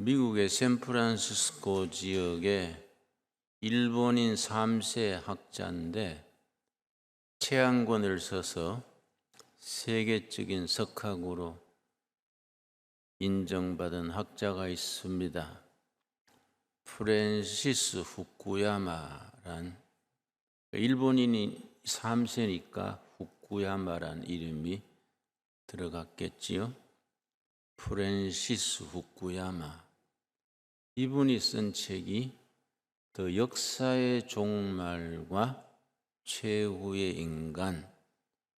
미국의 샌프란시스코 지역에 일본인 3세 학자인데 채안권을 써서 세계적인 석학으로 인정받은 학자가 있습니다. 프랜시스 후쿠야마란, 일본인이 3세니까 후쿠야마란 이름이 들어갔겠지요. 프랜시스 후쿠야마. 이분이 쓴 책이 더 역사의 종말과 최후의 인간,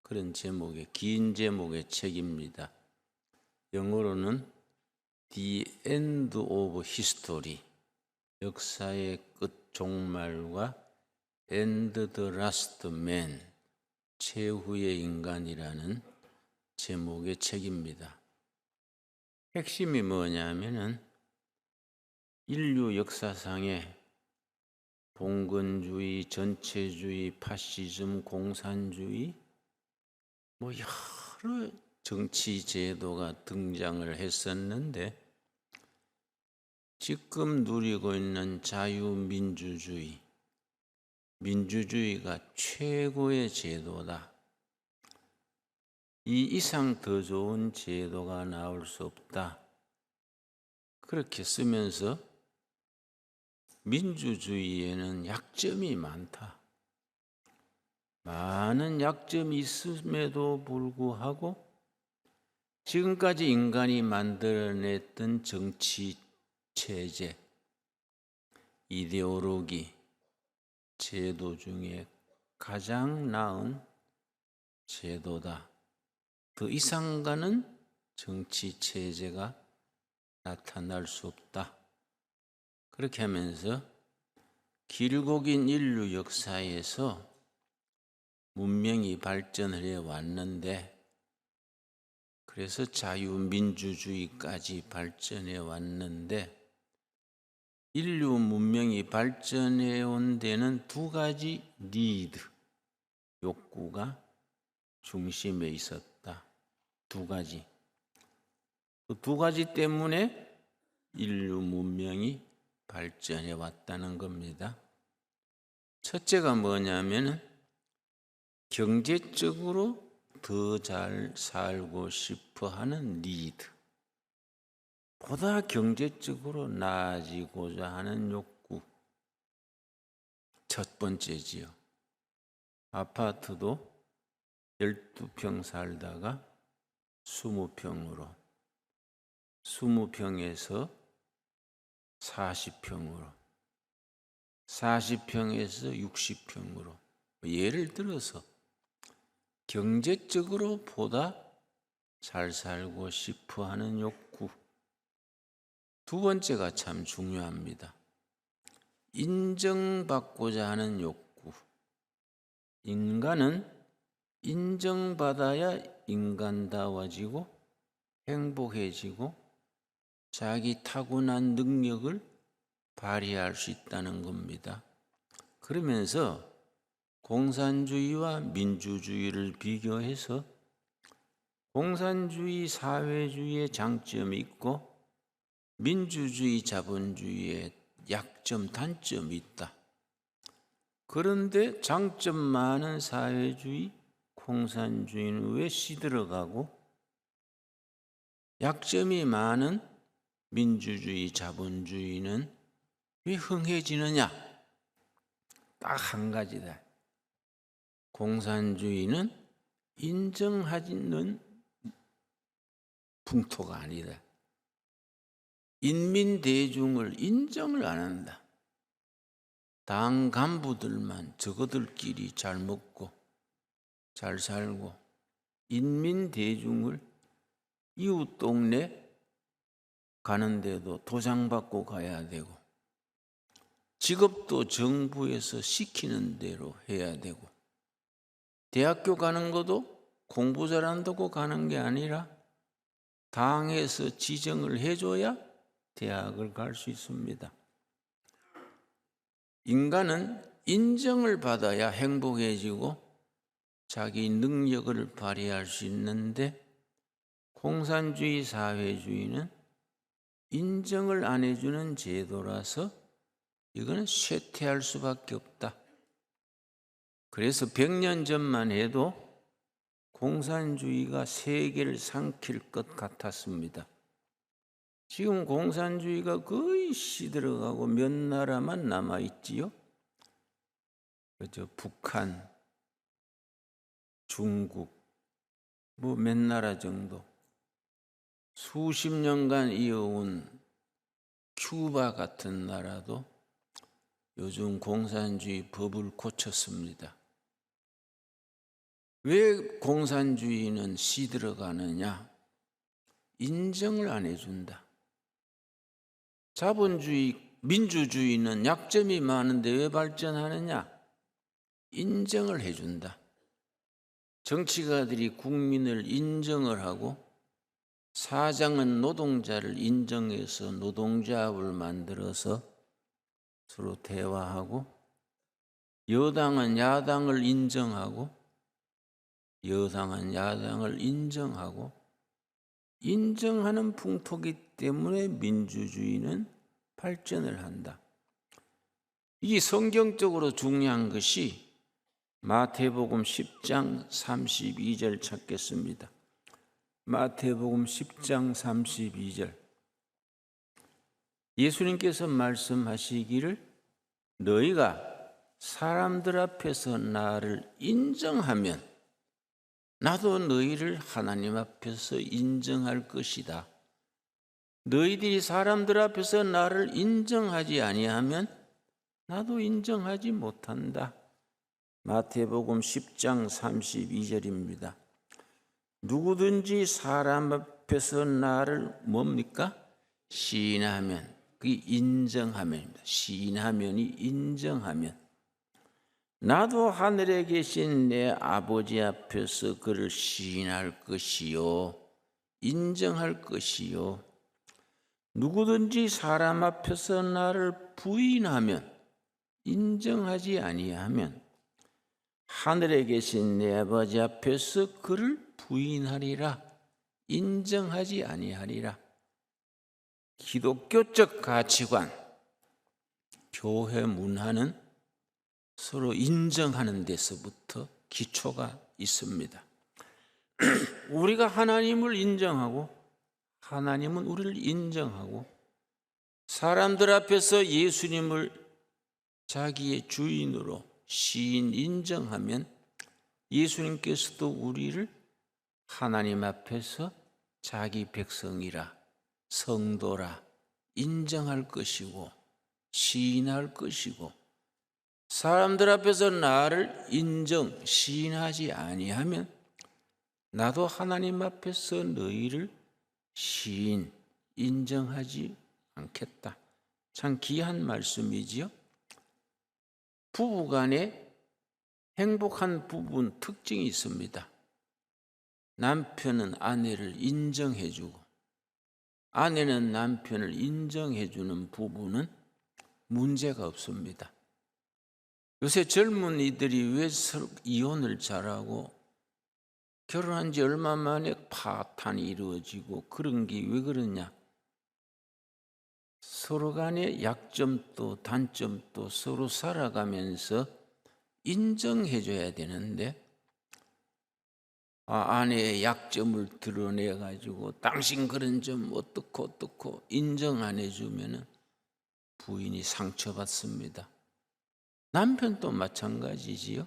그런 제목의 긴 제목의 책입니다. 영어로는 The End of History, 역사의 끝 종말과 And the Last Man, 최후의 인간이라는 제목의 책입니다. 핵심이 뭐냐면은 인류 역사상에 봉건주의, 전체주의, 파시즘, 공산주의, 여러 정치 제도가 등장을 했었는데 지금 누리고 있는 자유민주주의, 민주주의가 최고의 제도다. 이 이상 더 좋은 제도가 나올 수 없다. 그렇게 쓰면서 민주주의에는 약점이 많다. 많은 약점이 있음에도 불구하고 지금까지 인간이 만들어냈던 정치 체제, 이데올로기, 제도 중에 가장 나은 제도다. 더 이상 가는 정치 체제가 나타날 수 없다. 그렇게 하면서 길고 긴 인류 역사에서 문명이 발전을 해왔는데, 그래서 자유민주주의까지 발전해 왔는데, 인류 문명이 발전해 온 데는 두 가지 니드, 욕구가 중심에 있었다. 두 가지. 그 두 가지 때문에 인류 문명이 발전해 왔다는 겁니다. 첫째가 뭐냐면은 경제적으로 더 잘 살고 싶어 하는 니드, 보다 경제적으로 나아지고자 하는 욕구. 첫 번째지요. 아파트도 12평 살다가 20평으로, 20평에서 40평으로, 40평에서 60평으로. 예를 들어서 경제적으로 보다 잘 살고 싶어 하는 욕구. 두 번째가 참 중요합니다. 인정받고자 하는 욕구. 인간은 인정받아야 인간다워지고 행복해지고 자기 타고난 능력을 발휘할 수 있다는 겁니다. 그러면서 공산주의와 민주주의를 비교해서 공산주의, 사회주의의 장점이 있고 민주주의, 자본주의의 약점, 단점이 있다. 그런데 장점 많은 사회주의, 공산주의는 왜 시들어가고 약점이 많은 민주주의, 자본주의는 왜 흥해지느냐? 딱 한 가지다. 공산주의는 인정하지는 풍토가 아니다. 인민 대중을 인정을 안 한다. 당 간부들만 저거들끼리 잘 먹고 잘 살고, 인민 대중을 이웃 동네 가는데도 도장받고 가야 되고, 직업도 정부에서 시키는 대로 해야 되고, 대학교 가는 것도 공부 잘한다고 가는 게 아니라 당에서 지정을 해줘야 대학을 갈 수 있습니다. 인간은 인정을 받아야 행복해지고 자기 능력을 발휘할 수 있는데, 공산주의, 사회주의는 인정을 안 해주는 제도라서 이거는 쇠퇴할 수밖에 없다. 그래서 100년 전만 해도 공산주의가 세계를 삼킬 것 같았습니다. 지금 공산주의가 거의 시들어가고 몇 나라만 남아있지요. 그죠? 북한, 중국, 뭐 몇 나라 정도. 수십 년간 이어온 큐바 같은 나라도 요즘 공산주의 법을 고쳤습니다. 왜 공산주의는 시들어가느냐? 인정을 안 해준다. 자본주의, 민주주의는 약점이 많은데 왜 발전하느냐? 인정을 해준다. 정치가들이 국민을 인정을 하고 사장은 노동자를 인정해서 노동조합을 만들어서 서로 대화하고 여당은 야당을 인정하고 여당은 야당을 인정하고 인정하는 풍토기 때문에 민주주의는 발전을 한다. 이 성경적으로 중요한 것이 마태복음 10장 32절 찾겠습니다. 마태복음 10장 32절. 예수님께서 말씀하시기를 너희가 사람들 앞에서 나를 인정하면 나도 너희를 하나님 앞에서 인정할 것이다. 너희들이 사람들 앞에서 나를 인정하지 아니하면 나도 인정하지 못한다. 마태복음 10장 32절입니다. 누구든지 사람 앞에서 나를 뭡니까? 시인하면, 그게 인정하면입니다. 시인하면이 인정하면 나도 하늘에 계신 내 아버지 앞에서 그를 시인할 것이요 인정할 것이요 누구든지 사람 앞에서 나를 부인하면 인정하지 아니하면 하늘에 계신 내 아버지 앞에서 그를 부인하리라 인정하지 아니하리라. 기독교적 가치관, 교회 문화는 서로 인정하는 데서부터 기초가 있습니다. 우리가 하나님을 인정하고 하나님은 우리를 인정하고 사람들 앞에서 예수님을 자기의 주인으로 시인 인정하면 예수님께서도 우리를 하나님 앞에서 자기 백성이라 성도라 인정할 것이고 시인할 것이고 사람들 앞에서 나를 인정, 시인하지 아니하면 나도 하나님 앞에서 너희를 시인, 인정하지 않겠다. 참 귀한 말씀이지요. 부부간에 행복한 부부는 특징이 있습니다. 남편은 아내를 인정해주고 아내는 남편을 인정해주는 부부는 문제가 없습니다. 요새 젊은이들이 왜 이혼을 잘하고 결혼한 지 얼마 만에 파탄이 이루어지고 그런 게 왜 그러냐? 서로 간의 약점도 단점도 서로 살아가면서 인정해줘야 되는데 아내의 약점을 드러내가지고 당신 그런 점 어떻고 인정 안 해주면 부인이 상처받습니다. 남편도 마찬가지지요.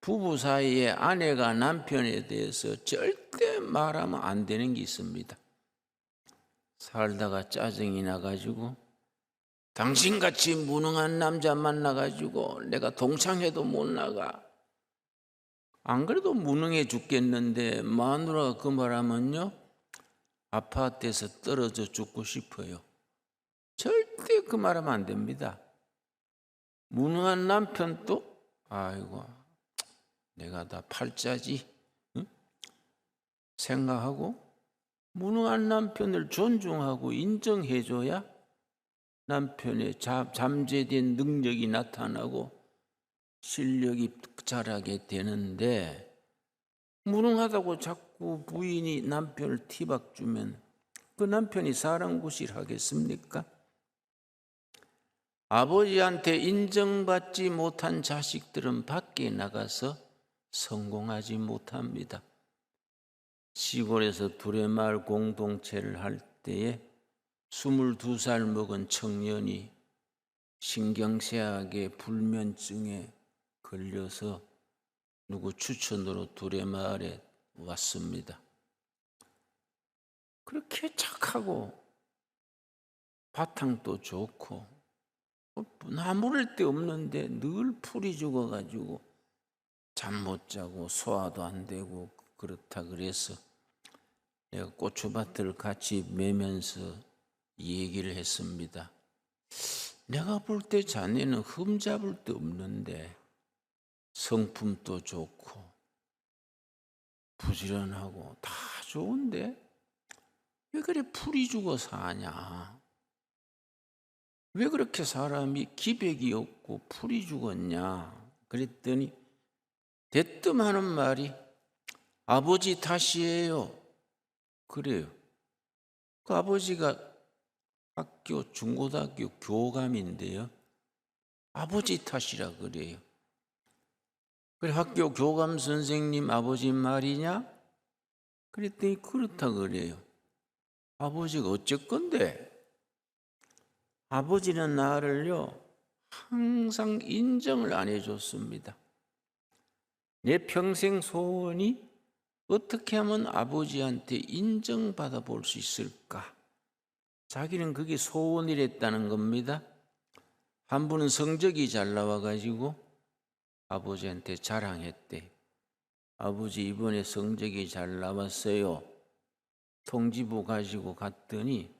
부부 사이에 아내가 남편에 대해서 절대 말하면 안 되는 게 있습니다. 살다가 짜증이 나가지고 당신같이 무능한 남자 만나가지고 내가 동창회도 못 나가. 안 그래도 무능해 죽겠는데 마누라가 그 말하면요 아파트에서 떨어져 죽고 싶어요. 절대 그 말하면 안 됩니다. 무능한 남편도 아이고 내가 다 팔자지 응? 생각하고 무능한 남편을 존중하고 인정해줘야 남편의 잠재된 능력이 나타나고 실력이 자라게 되는데 무능하다고 자꾸 부인이 남편을 티박주면 그 남편이 사랑구실 하겠습니까? 아버지한테 인정받지 못한 자식들은 밖에 나가서 성공하지 못합니다. 시골에서 두레마을 공동체를 할 때에 22살 먹은 청년이 신경쇠약의 불면증에 걸려서 누구 추천으로 두레마을에 왔습니다. 그렇게 착하고 바탕도 좋고 나무랄 데 없는데 늘 풀이 죽어가지고 잠 못 자고 소화도 안 되고 그렇다 그래서 내가 고추밭을 같이 매면서 얘기를 했습니다. 내가 볼 때 자네는 흠잡을 데 없는데 성품도 좋고 부지런하고 다 좋은데 왜 그래 풀이 죽어 사냐? 왜 그렇게 사람이 기백이 없고 풀이 죽었냐? 그랬더니 대뜸 하는 말이 아버지 탓이에요. 그래요. 그 아버지가 학교 중고등학교 교감인데요. 아버지 탓이라 그래요. 그래 학교 교감 선생님 아버지 말이냐? 그랬더니 그렇다 그래요. 아버지가 어쩔 건데? 아버지는 나를요 항상 인정을 안 해줬습니다. 내 평생 소원이 어떻게 하면 아버지한테 인정받아 볼 수 있을까? 자기는 그게 소원이랬다는 겁니다. 한 분은 성적이 잘 나와가지고 아버지한테 자랑했대. 아버지 이번에 성적이 잘 나왔어요. 통지부 가지고 갔더니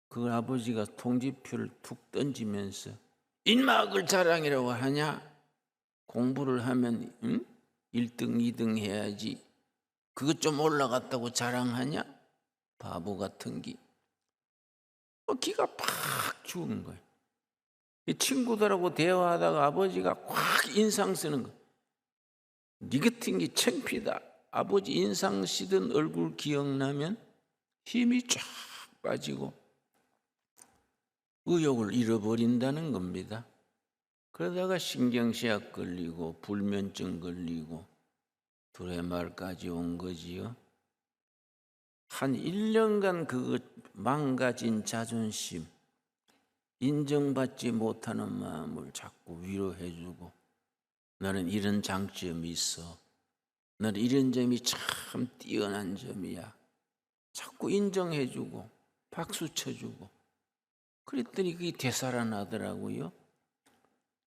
그 아버지가 통지표를 툭 던지면서 인마 그걸 자랑이라고 하냐? 공부를 하면 1등, 2등 해야지. 그것 좀 올라갔다고 자랑하냐? 바보 같은 기. 기가 팍 죽은 거예요. 친구들하고 대화하다가 아버지가 확 인상 쓰는 거예요. 니 같은 게 창피다. 아버지 인상 쓰던 얼굴 기억나면 힘이 쫙 빠지고 의욕을 잃어버린다는 겁니다. 그러다가 신경쇠약 걸리고 불면증 걸리고 두레마을까지 온 거지요. 한 1년간 그 망가진 자존심, 인정받지 못하는 마음을 자꾸 위로해주고 나는 이런 장점이 있어. 나는 이런 점이 참 뛰어난 점이야. 자꾸 인정해주고 박수 쳐주고 그랬더니 그게 되살아나더라고요.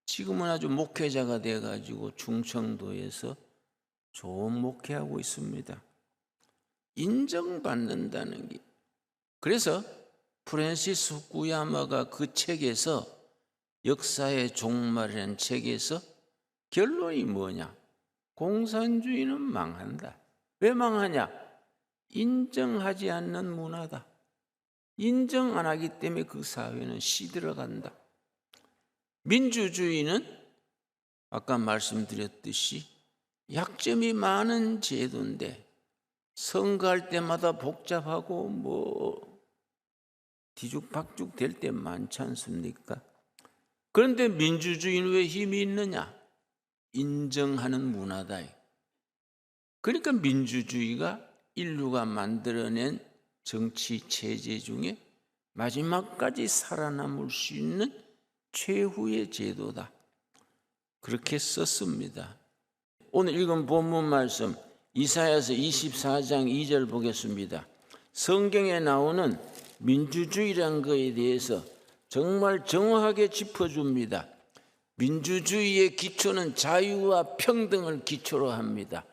지금은 아주 목회자가 돼가지고 충청도에서 좋은 목회하고 있습니다. 인정받는다는 게. 그래서 프랜시스 후쿠야마가 그 책에서 역사의 종말이라는 책에서 결론이 뭐냐? 공산주의는 망한다. 왜 망하냐? 인정하지 않는 문화다. 인정 안 하기 때문에 그 사회는 시들어간다. 민주주의는 아까 말씀드렸듯이 약점이 많은 제도인데 선거할 때마다 복잡하고 뒤죽박죽 될 때 많지 않습니까? 그런데 민주주의는 왜 힘이 있느냐? 인정하는 문화다. 그러니까 민주주의가 인류가 만들어낸 정치 체제 중에 마지막까지 살아남을 수 있는 최후의 제도다. 그렇게 썼습니다. 오늘 읽은 본문 말씀 이사야서 24장 2절 보겠습니다. 성경에 나오는 민주주의란 것에 대해서 정말 정확하게 짚어줍니다. 민주주의의 기초는 자유와 평등을 기초로 합니다.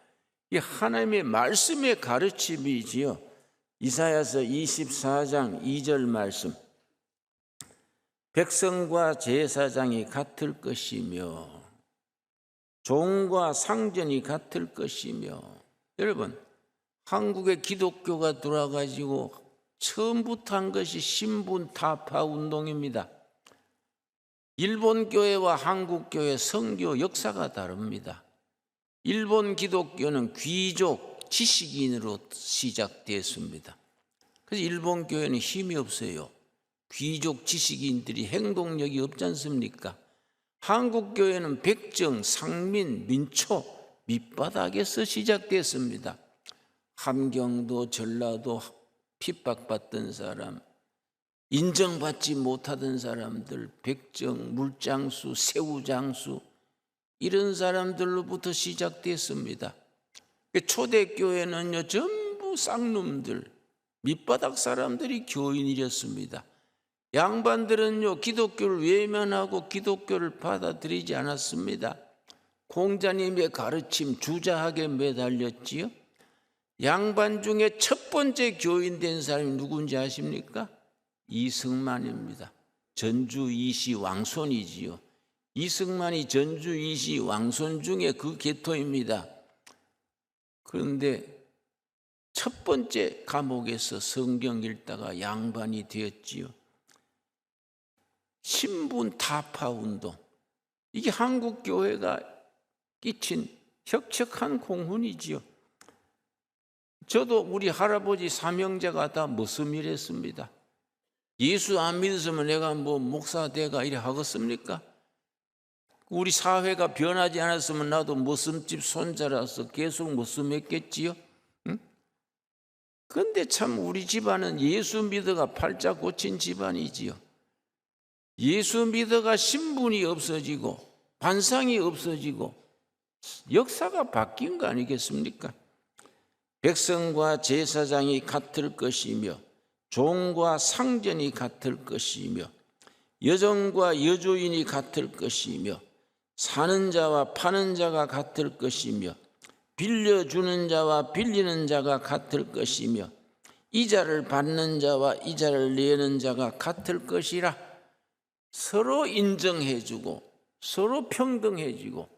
이 하나님의 말씀의 가르침이지요. 이사야서 24장 2절 말씀. 백성과 제사장이 같을 것이며 종과 상전이 같을 것이며. 여러분, 한국의 기독교가 들어와가지고 처음부터 한 것이 신분 타파 운동입니다. 일본 교회와 한국 교회 선교 역사가 다릅니다. 일본 기독교는 귀족, 지식인으로 시작됐습니다. 그래서 일본 교회는 힘이 없어요. 귀족 지식인들이 행동력이 없지 않습니까? 한국 교회는 백정, 상민, 민초 밑바닥에서 시작됐습니다. 함경도 전라도 핍박받던 사람, 인정받지 못하던 사람들, 백정, 물장수, 새우장수 이런 사람들로부터 시작됐습니다. 초대교회는요 전부 쌍놈들, 밑바닥 사람들이 교인이었습니다. 양반들은요 기독교를 외면하고 기독교를 받아들이지 않았습니다. 공자님의 가르침 주자하게 매달렸지요. 양반 중에 첫 번째 교인 된 사람이 누군지 아십니까? 이승만입니다. 전주 이시 왕손이지요. 이승만이 전주 이시 왕손 중에 그 계통입니다. 그런데 첫 번째 감옥에서 성경 읽다가 양반이 되었지요. 신분 타파 운동, 이게 한국 교회가 끼친 혁혁한 공훈이지요. 저도 우리 할아버지 삼형제가 다 머슴이랬습니다. 예수 안 믿으면 내가 뭐 목사 돼가 이래 하겠습니까? 우리 사회가 변하지 않았으면 나도 머슴집 손자라서 계속 머슴했겠지요. 그런데 참 우리 집안은 예수 믿어가 팔자 고친 집안이지요. 예수 믿어가 신분이 없어지고 관상이 없어지고 역사가 바뀐 거 아니겠습니까? 백성과 제사장이 같을 것이며 종과 상전이 같을 것이며 여종과 여주인이 같을 것이며 사는 자와 파는 자가 같을 것이며 빌려주는 자와 빌리는 자가 같을 것이며 이자를 받는 자와 이자를 내는 자가 같을 것이라. 서로 인정해주고 서로 평등해지고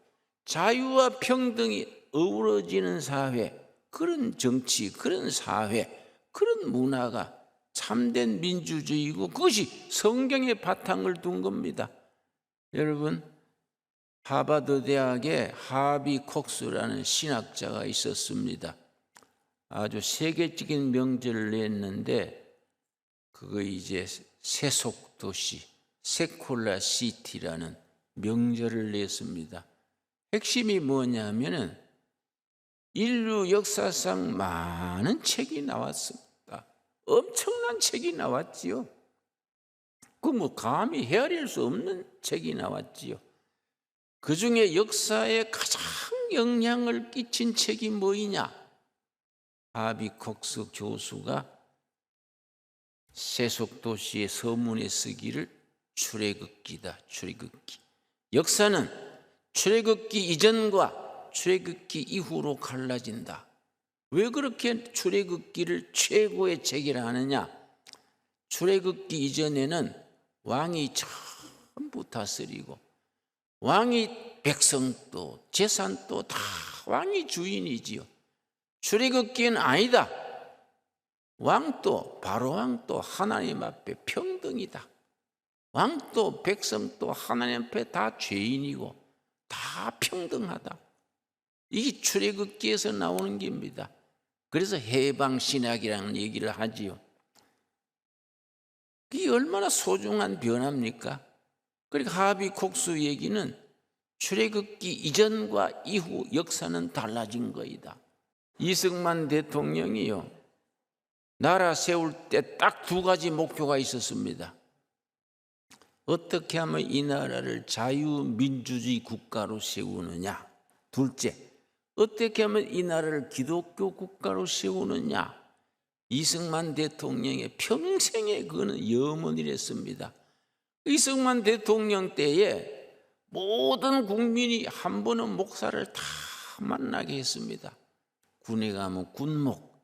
자유와 평등이 어우러지는 사회, 그런 정치, 그런 사회, 그런 문화가 참된 민주주의고 그것이 성경의 바탕을 둔 겁니다. 여러분, 하버드 대학에 하비 콕스라는 신학자가 있었습니다. 아주 세계적인 명제를 냈는데 그거 이제 세속도시, 세콜라 시티라는 명제를 냈습니다. 핵심이 뭐냐면은 인류 역사상 많은 책이 나왔습니다. 엄청난 책이 나왔지요. 그 뭐 감히 헤아릴 수 없는 책이 나왔지요. 그 중에 역사에 가장 영향을 끼친 책이 뭐이냐? 하비 콕스 교수가 세속도시의 서문에 쓰기를 출애굽기다. 출애굽기. 역사는 출애굽기 이전과 출애굽기 이후로 갈라진다. 왜 그렇게 출애굽기를 최고의 책이라 하느냐? 출애굽기 이전에는 왕이 전부 다스리고 왕이 백성도 재산도 다 왕이 주인이지요. 출애굽기는 아니다. 왕도 바로왕도 하나님 앞에 평등이다. 왕도 백성도 하나님 앞에 다 죄인이고 다 평등하다. 이게 출애굽기에서 나오는 겁니다. 그래서 해방신학이라는 얘기를 하지요. 이게 얼마나 소중한 변화입니까? 그러니까 하비 콕스 얘기는 출애굽기 이전과 이후 역사는 달라진 거이다. 이승만 대통령이요, 나라 세울 때 딱 두 가지 목표가 있었습니다. 어떻게 하면 이 나라를 자유민주주의 국가로 세우느냐. 둘째, 어떻게 하면 이 나라를 기독교 국가로 세우느냐. 이승만 대통령의 평생의 그는 염원이랬습니다. 이승만 대통령 때에 모든 국민이 한 번은 목사를 다 만나게 했습니다. 군에 가면 군목,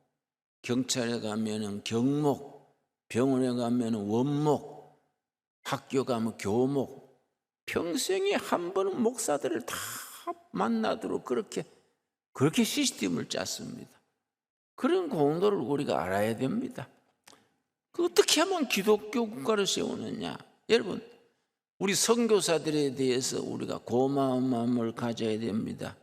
경찰에 가면 경목, 병원에 가면 원목, 학교 가면 교목. 평생에 한 번은 목사들을 다 만나도록 그렇게 시스템을 짰습니다. 그런 공로를 우리가 알아야 됩니다. 어떻게 하면 기독교 국가를 세우느냐. 여러분, 우리 선교사들에 대해서 우리가 고마운 마음을 가져야 됩니다.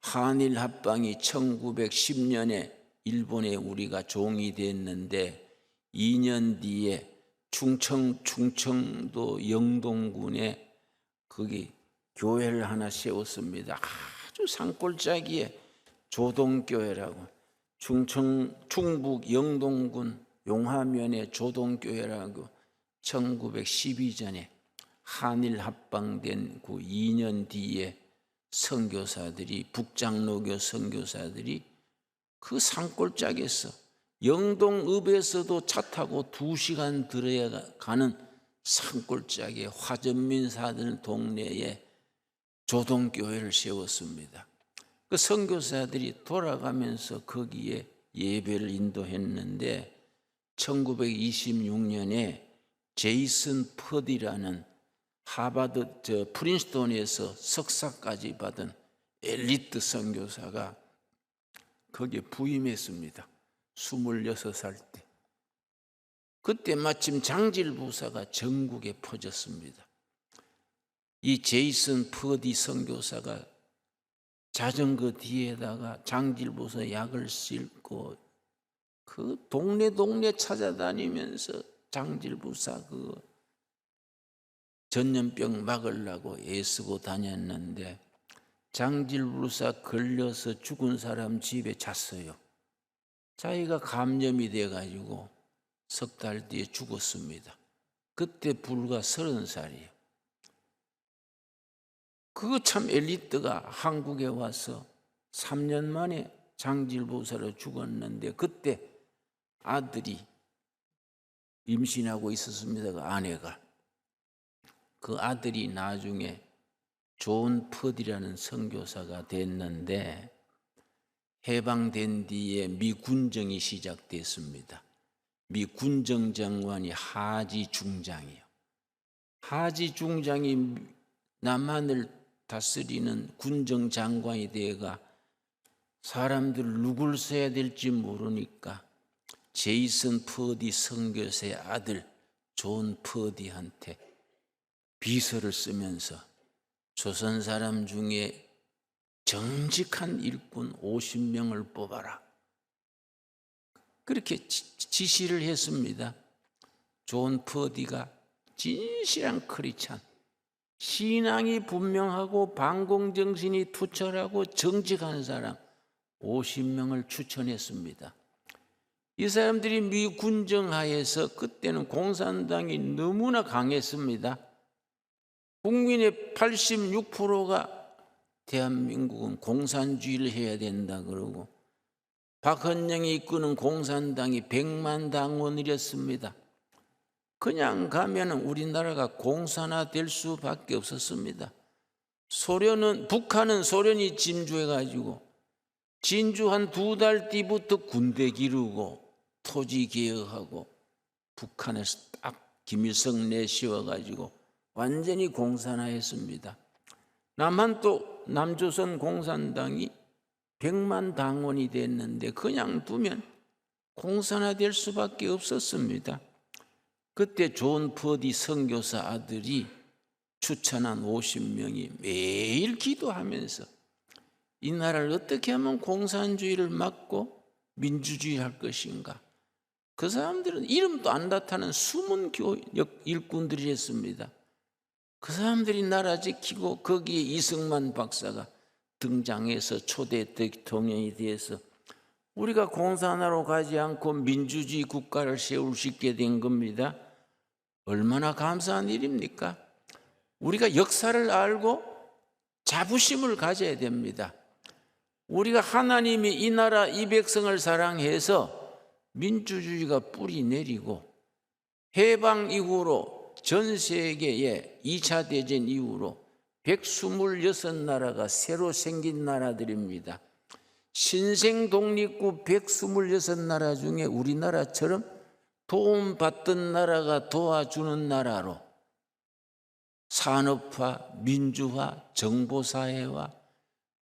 한일 합방이 1910년에 일본에 우리가 종이 됐는데 2년 뒤에 충청도 영동군에 거기 교회를 하나 세웠습니다. 아주 산골짜기에 조동교회라고, 충북 영동군 용화면의 조동교회라고 1912년에 한일 합방된 그 2년 뒤에 선교사들이, 북장로교 선교사들이 그 산골짜기에서 영동읍에서도 차 타고 2시간 들어야 가는 산골짜기에 화전민 사는 동네에 조동교회를 세웠습니다. 그 선교사들이 돌아가면서 거기에 예배를 인도했는데 1926년에 제이슨 퍼디라는 하버드 프린스턴에서 석사까지 받은 엘리트 선교사가 거기에 부임했습니다. 26살 때. 그때 마침 장질부사가 전국에 퍼졌습니다. 이 제이슨 퍼디 선교사가 자전거 뒤에다가 장질부사 약을 싣고 그 동네 찾아다니면서 장질부사 그 전염병 막으려고 애쓰고 다녔는데 장질부사 걸려서 죽은 사람 집에 잤어요. 자기가 감염이 돼가지고 석 달 뒤에 죽었습니다. 그때 불과 30살이에요. 그거 참 엘리트가 한국에 와서 3년 만에 장질부사로 죽었는데 그때 아들이 임신하고 있었습니다. 그 아내가. 그 아들이 나중에 존 퍼디라는 선교사가 됐는데 해방된 뒤에 미 군정이 시작됐습니다. 미 군정 장관이 하지 중장이요. 하지 중장이 남한을 다스리는 군정 장관이 되어가 사람들 누굴 써야 될지 모르니까 제이슨 퍼디 선교사의 아들 존 퍼디한테 비서를 쓰면서 조선 사람 중에 정직한 일꾼 50명을 뽑아라. 그렇게 지시를 했습니다. 존 퍼디가 진실한 크리스찬, 신앙이 분명하고 반공정신이 투철하고 정직한 사람 50명을 추천했습니다. 이 사람들이 미 군정하에서 그때는 공산당이 너무나 강했습니다. 국민의 86%가 대한민국은 공산주의를 해야 된다 그러고 박헌영이 이끄는 공산당이 100만 당원이었습니다. 그냥 가면 우리나라가 공산화될 수밖에 없었습니다. 북한은 소련이 진주해가지고 진주 한 2달 뒤부터 군대 기르고 토지 개혁하고 북한에서 딱 김일성 내세워가지고 완전히 공산화했습니다. 남한도 남조선 공산당이 100만 당원이 됐는데 그냥 두면 공산화될 수밖에 없었습니다. 그때 존 퍼디 선교사 아들이 추천한 50명이 매일 기도하면서 이 나라를 어떻게 하면 공산주의를 막고 민주주의 할 것인가. 그 사람들은 이름도 안 나타나는 숨은 일꾼들이었습니다. 그 사람들이 나라 지키고 거기에 이승만 박사가 등장해서 초대 대통령이 돼서 우리가 공산화로 가지 않고 민주주의 국가를 세울 수 있게 된 겁니다. 얼마나 감사한 일입니까? 우리가 역사를 알고 자부심을 가져야 됩니다. 우리가 하나님이 이 나라 이 백성을 사랑해서 민주주의가 뿌리 내리고 해방 이후로 전 세계에 2차 대전 이후로 126나라가 새로 생긴 나라들입니다. 신생 독립국 126나라 중에 우리나라처럼 도움받던 나라가 도와주는 나라로 산업화, 민주화, 정보사회화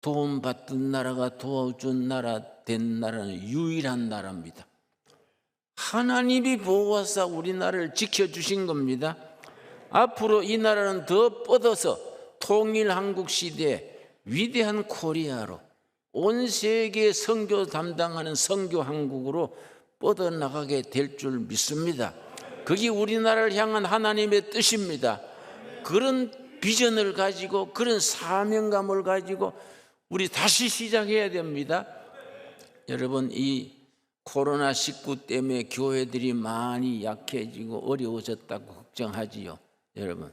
도움받던 나라가 도와준 나라 된 나라는 유일한 나라입니다. 하나님이 보호하사 우리나라를 지켜주신 겁니다. 앞으로 이 나라는 더 뻗어서 통일한국 시대에 위대한 코리아로 온 세계 선교 담당하는 선교한국으로 뻗어나가게 될 줄 믿습니다. 그게 우리나라를 향한 하나님의 뜻입니다. 그런 비전을 가지고 그런 사명감을 가지고 우리 다시 시작해야 됩니다. 여러분, 이 코로나19 때문에 교회들이 많이 약해지고 어려워졌다고 걱정하지요. 여러분,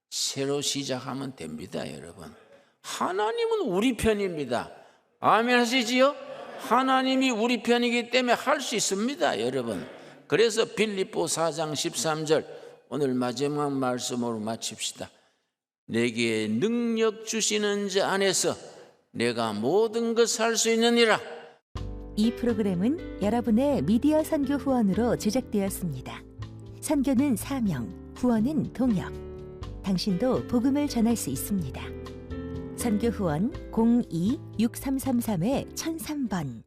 새로 시작하면 됩니다. 여러분, 하나님은 우리 편입니다. 아멘 하시지요? 하나님이 우리 편이기 때문에 할 수 있습니다. 여러분, 그래서 빌립보 4장 13절 오늘 마지막 말씀으로 마칩시다. 내게 능력 주시는 자 안에서 내가 모든 것을 할 수 있느니라. 이 프로그램은 여러분의 미디어 선교 후원으로 제작되었습니다. 선교는 사명, 후원은 동역. 당신도 복음을 전할 수 있습니다. 선교 후원 02-6333-1003번